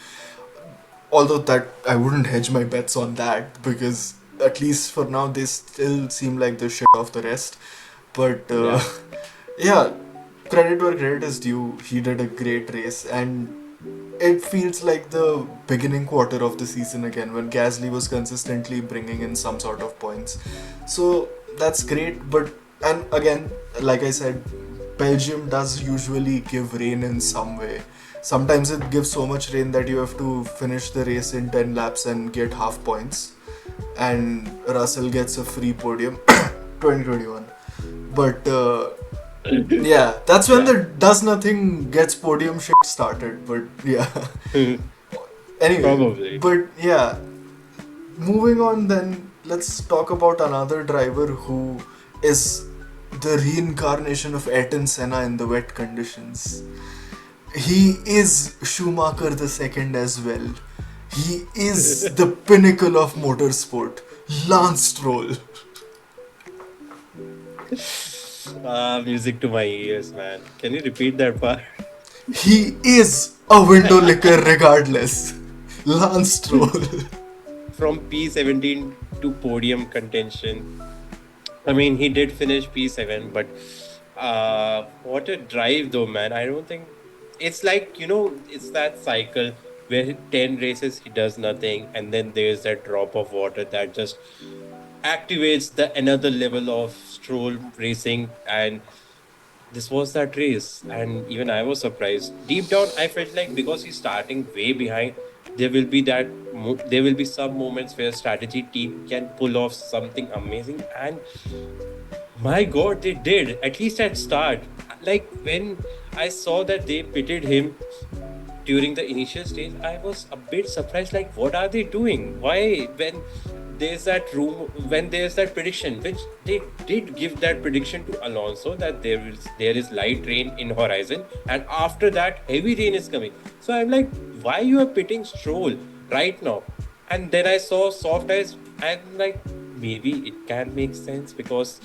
Although that I wouldn't hedge my bets on that because at least for now they still seem like the shit of the rest. But Yeah. yeah, credit where credit is due. He did a great race, and it feels like the beginning quarter of the season again when Gasly was consistently bringing in some sort of points. So that's great. But and again, like I said, Belgium does usually give rain in some way. Sometimes it gives so much rain that you have to finish the race in 10 laps and get half points. And Russell gets a free podium 2021. But yeah, that's when Yeah. the does nothing gets podium shit started. But yeah, anyway, Probably. but yeah, moving on then, let's talk about another driver who is the reincarnation of Ayrton Senna in the wet conditions. He is Schumacher the second as well. He is the pinnacle of motorsport. Lance Stroll. Music to my ears, man. Can you repeat that part? He is a window licker regardless. Lance Stroll. From P17 to podium contention. I mean, he did finish P7, but what a drive though, man. I don't think it's like, it's that cycle where 10 races he does nothing, and then there's that drop of water that just activates the another level of stroll racing. And this was that race, and even I was surprised. Deep down, I felt like because he's starting way behind, there will be some moments where strategy team can pull off something amazing, and my God, they did, at least at start. Like when I saw that they pitted him during the initial stage, I was a bit surprised. Like, what are they doing? Why, when there's that prediction, which they did give that prediction to Alonso that there is light rain in horizon, and after that, heavy rain is coming. So I'm like, why you are pitting Stroll right now? And then I saw soft ice, and like maybe it can make sense because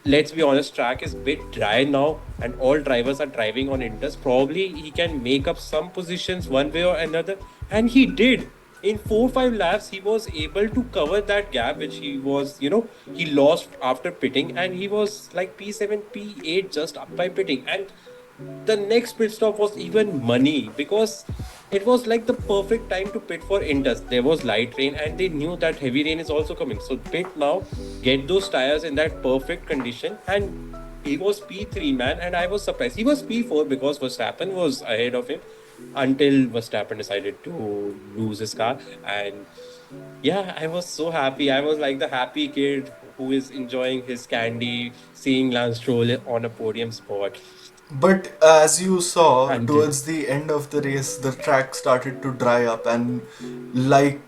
let's be honest, track is a bit dry now, and all drivers are driving on inters. Probably he can make up some positions one way or another, and he did. In 4 5 laps, he was able to cover that gap which he lost after pitting, and he was like P7, P8 just up by pitting. And the next pit stop was even money because it was like the perfect time to pit for Indus. There was light rain, and they knew that heavy rain is also coming. So pit now, get those tires in that perfect condition. And he was P3, man, and I was surprised. He was P4 because Verstappen was ahead of him until Verstappen decided to lose his car. And yeah, I was so happy. I was like the happy kid who is enjoying his candy, seeing Lance Stroll on a podium spot. But as you saw, And towards the end of the race, the track started to dry up, and like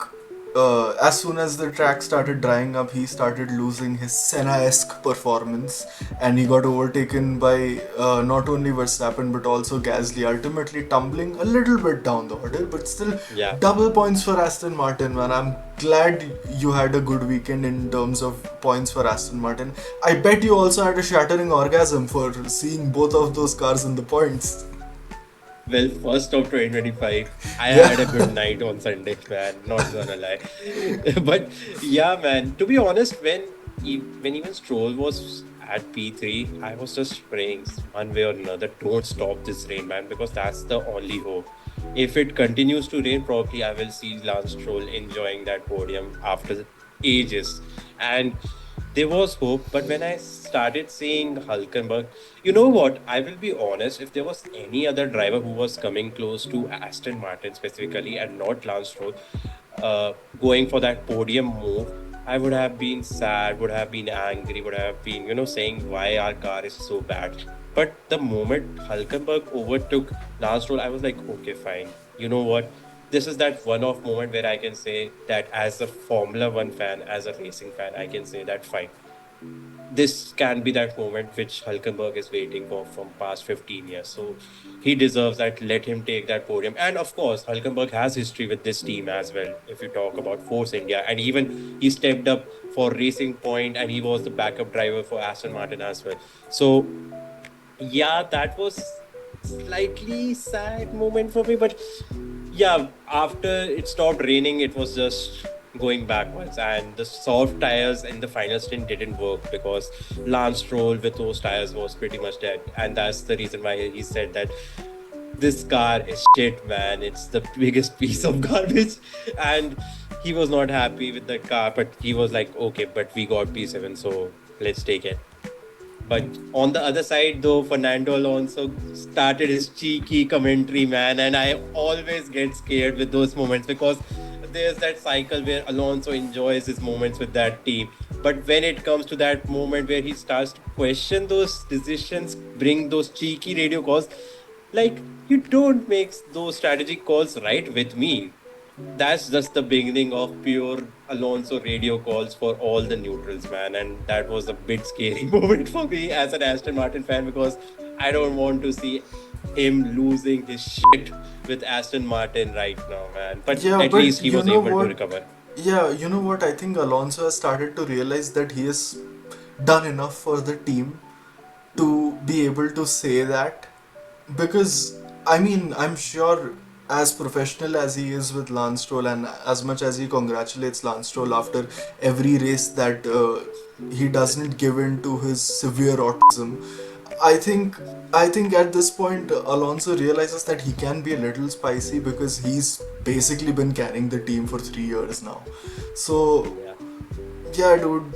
as soon as the track started drying up, he started losing his Senna-esque performance, and he got overtaken by not only Verstappen but also Gasly, ultimately tumbling a little bit down the order, but still yeah. double points for Aston Martin. Man, I'm glad you had a good weekend in terms of points for Aston Martin. I bet you also had a shattering orgasm for seeing both of those cars in the points. Well, first of 2025, I Yeah. had a good night on Sunday, man. Not gonna lie. But yeah, man. To be honest, when even Stroll was at P3, I was just praying one way or another, don't stop this rain, man, because that's the only hope. If it continues to rain, probably I will see Lance Stroll enjoying that podium after ages. And there was hope, but when I started seeing Hulkenberg, you know what? I will be honest. If there was any other driver who was coming close to Aston Martin specifically and not Lance Stroll, going for that podium move, I would have been sad, would have been angry, would have been, saying why our car is so bad. But the moment Hulkenberg overtook Lance Stroll, I was like, okay, fine. You know what? This is that one-off moment where I can say that as a Formula One fan, as a racing fan, I can say that fine, this can be that moment which Hulkenberg is waiting for from past 15 years. So he deserves that. Let him take that podium. And of course, Hulkenberg has history with this team as well. If you talk about Force India, and even he stepped up for Racing Point, and he was the backup driver for Aston Martin as well. So yeah, that was slightly sad moment for me, but yeah, after it stopped raining, it was just going backwards, and the soft tires in the final stint didn't work because Lance Stroll with those tires was pretty much dead, and that's the reason why he said that this car is shit, man. It's the biggest piece of garbage, and he was not happy with the car, but he was like, okay, but we got P7, so let's take it. But on the other side, though, Fernando Alonso started his cheeky commentary, man, and I always get scared with those moments because there's that cycle where Alonso enjoys his moments with that team. But when it comes to that moment where he starts to question those decisions, bring those cheeky radio calls, like you don't make those strategic calls right with me. That's just the beginning of pure Alonso radio calls for all the neutrals, man. And that was a bit scary moment for me as an Aston Martin fan because I don't want to see him losing his shit with Aston Martin right now, man. But Yeah, at but least he you was know able to what? recover. Yeah, you know what? I think Alonso has started to realize that he has done enough for the team to be able to say that. Because, I mean, I'm sure as professional as he is with Lance Stroll and as much as he congratulates Lance Stroll after every race that he doesn't give in to his severe autism, I think I think at this point Alonso realizes that he can be a little spicy because he's basically been carrying the team for 3 years now. So Yeah. yeah, dude,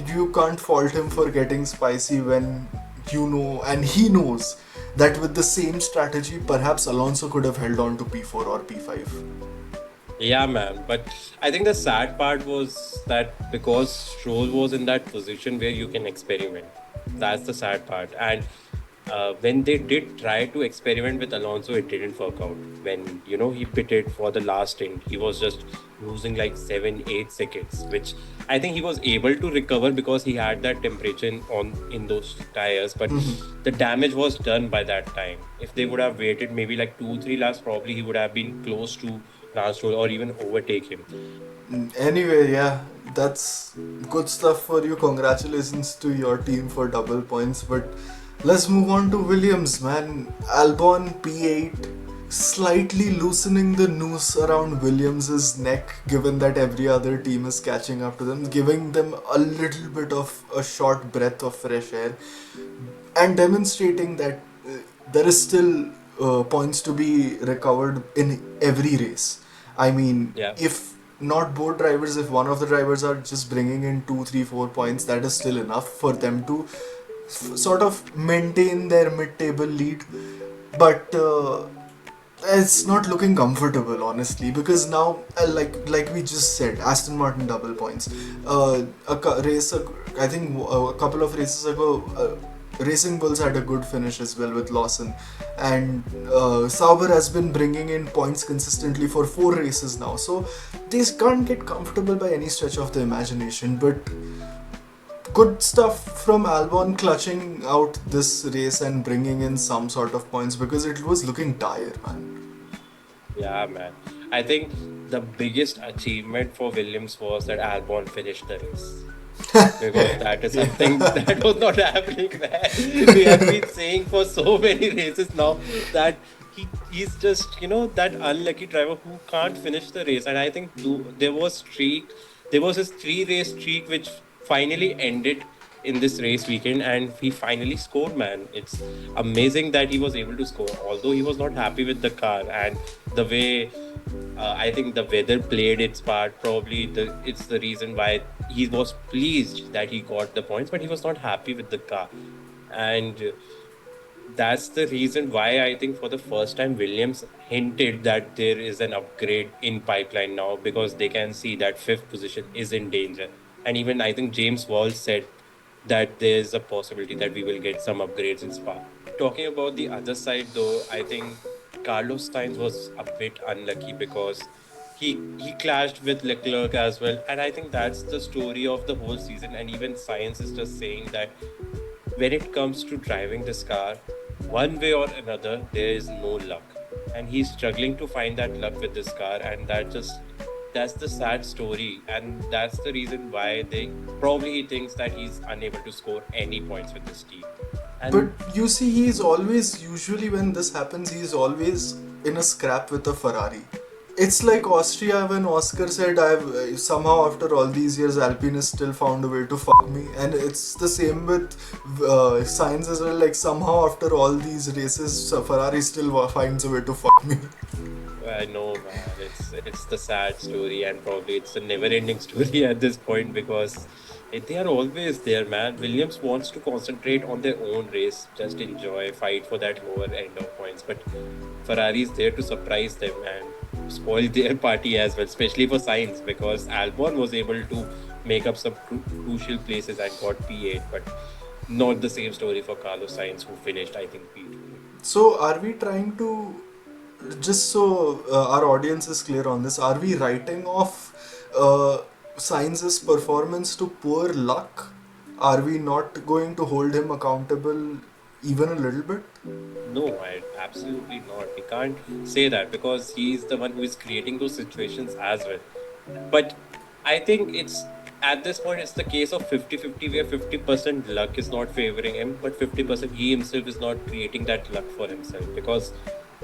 you can't fault him for getting spicy when you know and he knows that with the same strategy, perhaps Alonso could have held on to P4 or P5. Yeah, man. But I think the sad part was that because Stroll was in that position where you can experiment. That's the sad part. And when they did try to experiment with Alonso, it didn't work out. When, he pitted for the last stint, he was just losing like 7, 8 seconds, which I think he was able to recover because he had that temperature in those tires. But the damage was done by that time. If they would have waited maybe like 2, 3 laps, probably he would have been close to Lance Stroll or even overtake him. Anyway, yeah, that's good stuff for you. Congratulations to your team for double points. But let's move on to Williams, man. Albon P8 slightly loosening the noose around Williams's neck, given that every other team is catching up to them, giving them a little bit of a short breath of fresh air, and demonstrating that there is still points to be recovered in every race. I mean, Yeah. if not both drivers, if one of the drivers are just bringing in 2, 3, 4 points, that is still enough for them to sort of maintain their mid-table lead. But it's not looking comfortable, honestly, because now, like we just said, Aston Martin double points. I think a couple of races ago, Racing Bulls had a good finish as well with Lawson, and Sauber has been bringing in points consistently for 4 races now. So they can't get comfortable by any stretch of the imagination. But good stuff from Albon clutching out this race and bringing in some sort of points because it was looking dire, man. Yeah, man. I think the biggest achievement for Williams was that Albon finished the race. Because that is something Yeah. that was not happening, man. We have been saying for so many races now that he's just that unlucky driver who can't finish the race. And I think there was his 3 race streak which finally ended in this race weekend, and he finally scored, man. It's amazing that he was able to score, although he was not happy with the car and the way. I think the weather played its part. Probably it's the reason why he was pleased that he got the points, but he was not happy with the car. And that's the reason why I think for the first time Williams hinted that there is an upgrade in pipeline now because they can see that fifth position is in danger. And even I think James Wall said that there's a possibility that we will get some upgrades in Spa. Talking about the other side, though, I think Carlos Sainz was a bit unlucky because he clashed with Leclerc as well, and I think that's the story of the whole season. And even Sainz is just saying that when it comes to driving this car, one way or another, there is no luck. And he's struggling to find that luck with this car, and that's the sad story. And that's the reason why they probably he thinks that he's unable to score any points with this team. But And you see, he's always, usually when this happens, he's always in a scrap with a Ferrari. It's like Austria when Oscar said, "I've somehow after all these years, Alpine has still found a way to fuck me," and it's the same with Sainz as well. Like somehow after all these races, Ferrari still finds a way to fuck me. I know, man, it's the sad story, and probably it's a never-ending story at this point because they are always there, man. Williams wants to concentrate on their own race, just enjoy, fight for that lower end of points, but Ferrari is there to surprise them and spoil their party as well, especially for Sainz because Albon was able to make up some crucial places and got P8, but not the same story for Carlos Sainz, who finished, I think, P2. So, are we trying to, just so our audience is clear on this, are we writing off Sainz's performance to poor luck? Are we not going to hold him accountable even a little bit? No, absolutely not. We can't say that because he's the one who is creating those situations as well. But I think it's at this point, it's the case of 50-50, where 50% luck is not favoring him, but 50% he himself is not creating that luck for himself. Because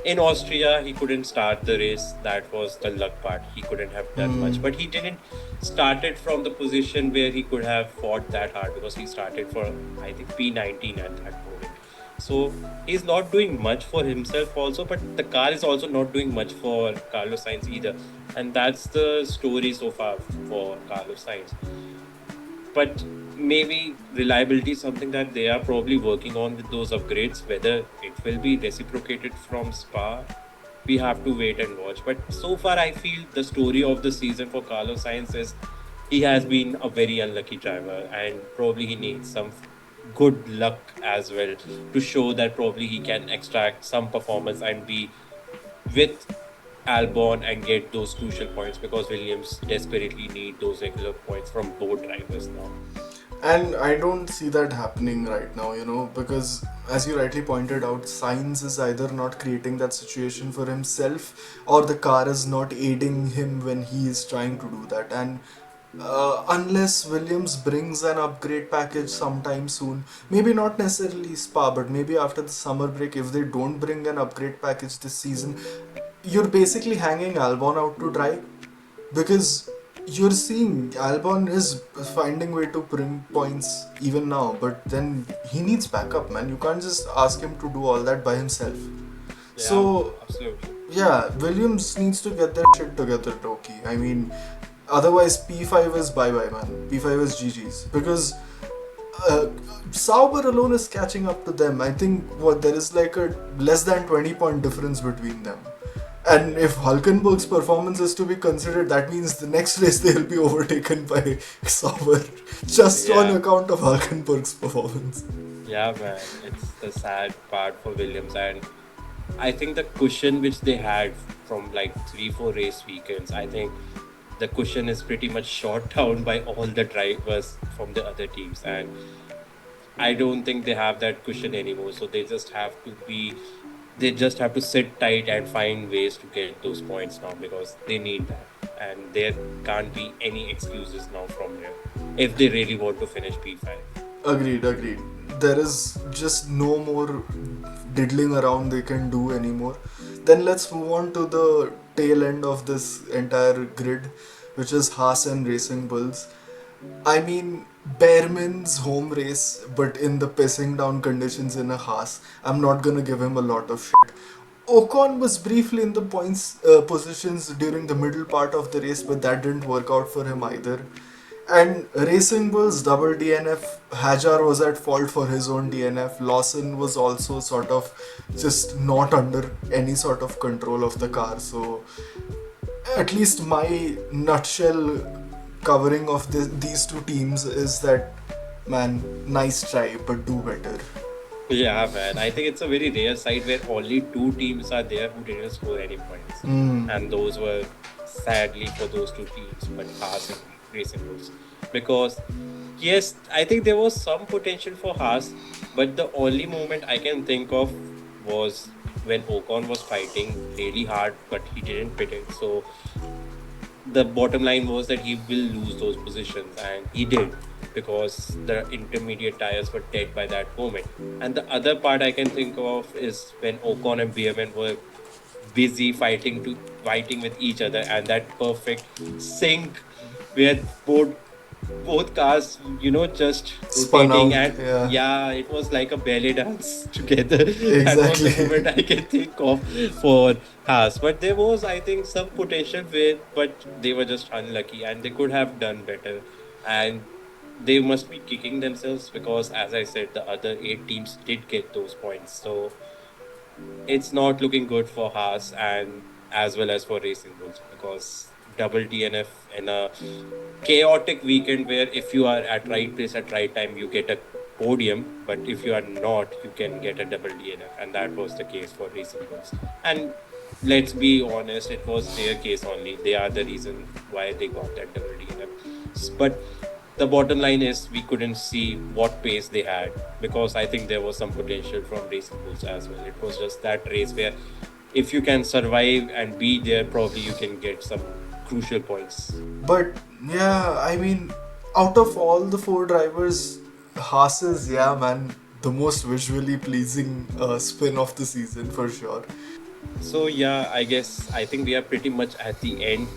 in Austria, he couldn't start the race. That was the luck part. He couldn't have done much. But he didn't started from the position where he could have fought that hard because he started for, I think, P19 at that moment. So he's not doing much for himself also, but the car is also not doing much for Carlos Sainz either. And that's the story so far for Carlos Sainz. But maybe reliability is something that they are probably working on with those upgrades. Whether it will be reciprocated from Spa, we have to wait and watch. But so far, I feel the story of the season for Carlos Sainz is he has been a very unlucky driver, and probably he needs some good luck as well to show that probably he can extract some performance and be with Albon and get those crucial points because Williams desperately need those regular points from both drivers now. And I don't see that happening right now, because as you rightly pointed out, Sainz is either not creating that situation for himself or the car is not aiding him when he is trying to do that. And unless Williams brings an upgrade package sometime soon, maybe not necessarily Spa, but maybe after the summer break, if they don't bring an upgrade package this season, you're basically hanging Albon out to dry because you're seeing Albon is finding way to bring points even now, but then he needs backup, man. You can't just ask him to do all that by himself. Yeah, So absolutely. yeah, Williams needs to get their shit together, Loki. I mean, otherwise P5 is bye bye, man. P5 is GG's because uh, Sauber alone is catching up to them. I think there is like a less than 20-point difference between them. And if Hulkenberg's performance is to be considered, that means the next race they'll be overtaken by Sauber just on Yeah. account of Hulkenberg's performance. Yeah, man, it's the sad part for Williams, and I think the cushion which they had from like 3-4 race weekends, I think the cushion is pretty much shot down by all the drivers from the other teams, and I don't think they have that cushion anymore. So they just have to sit tight and find ways to get those points now because they need that, and there can't be any excuses now from here if they really want to finish P5. Agreed, agreed. There is just no more diddling around they can do anymore. Then let's move on to the tail end of this entire grid, which is Haas and Racing Bulls. I mean, Behrman's home race, but in the pissing down conditions in a Haas. I'm not gonna give him a lot of shit. Ocon was briefly in the points positions during the middle part of the race, but that didn't work out for him either. And Racing Bulls double DNF. Hajar was at fault for his own DNF. Lawson was also sort of just not under any sort of control of the car. So, at least my nutshell covering of these two teams is that, man, nice try, but do better. Yeah, man. I think it's a very rare sight where only two teams are there who didn't score any points. And those were sadly for those two teams, but Haas and Racing Bulls. Because, yes, I think there was some potential for Haas, but the only moment I can think of was when Ocon was fighting really hard, but he didn't pit it. So the bottom line was that he will lose those positions, and he did because the intermediate tires were dead by that moment. And the other part I can think of is when Ocon and Beerman were busy fighting with each other, and that perfect sync where both cars, just Spun rotating, out, and yeah. yeah, it was like a belly dance together. That was the Exactly. moment I can think of for Haas. But there was, I think, some potential with, but they were just unlucky and they could have done better. And they must be kicking themselves because, as I said, the other eight teams did get those points. So it's not looking good for Haas and as well as for Racing Bulls because double DNF in a chaotic weekend where if you are at right place at right time you get a podium, but if you are not you can get a double DNF, and that was the case for Racing Bulls. And let's be honest, it was their case only. They are the reason why they got that double DNF. But the bottom line is we couldn't see what pace they had because I think there was some potential from Racing Bulls as well. It was just that race where if you can survive and be there, probably you can get some crucial points. But yeah, I mean, out of all the four drivers, Haas is, yeah, man, the most visually pleasing spin of the season for sure. So yeah, I think we are pretty much at the end.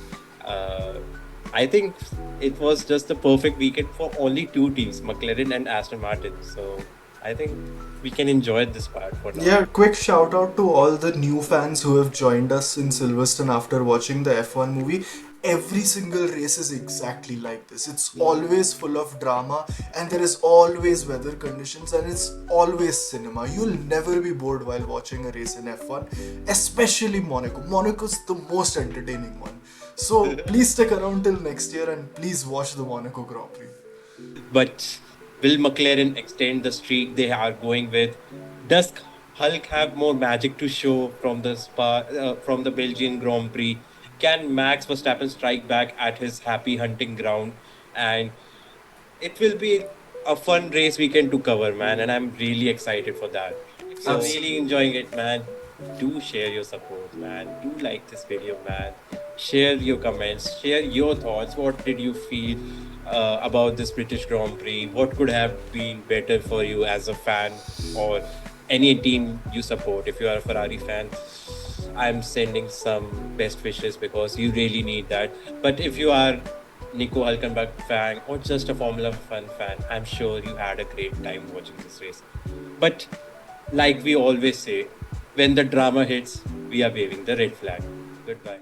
Uh, I think it was just the perfect weekend for only two teams, McLaren and Aston Martin. So I think we can enjoy this part for now. Yeah, quick shout out to all the new fans who have joined us in Silverstone after watching the F1 movie. Every single race is exactly like this. It's always full of drama, and there is always weather conditions, and it's always cinema. You'll never be bored while watching a race in F1, especially Monaco. Monaco's the most entertaining one. So please stick around till next year and please watch the Monaco Grand Prix. But will McLaren extend the streak they are going with? Does Hulk have more magic to show from the from the Belgian Grand Prix? Can Max Verstappen strike back at his happy hunting ground? And it will be a fun race weekend to cover, man, and I'm really excited for that. If you're really Absolutely. enjoying it, man, do share your support, man. Do like this video, man. Share your comments, share your thoughts. What did you feel about this British Grand Prix? What could have been better for you as a fan or any team you support? If you are a Ferrari fan, I'm sending some best wishes because you really need that. But if you are Nico Hulkenberg fan or just a Formula One fan, I'm sure you had a great time watching this race. But like we always say, when the drama hits, we are waving the red flag. Goodbye.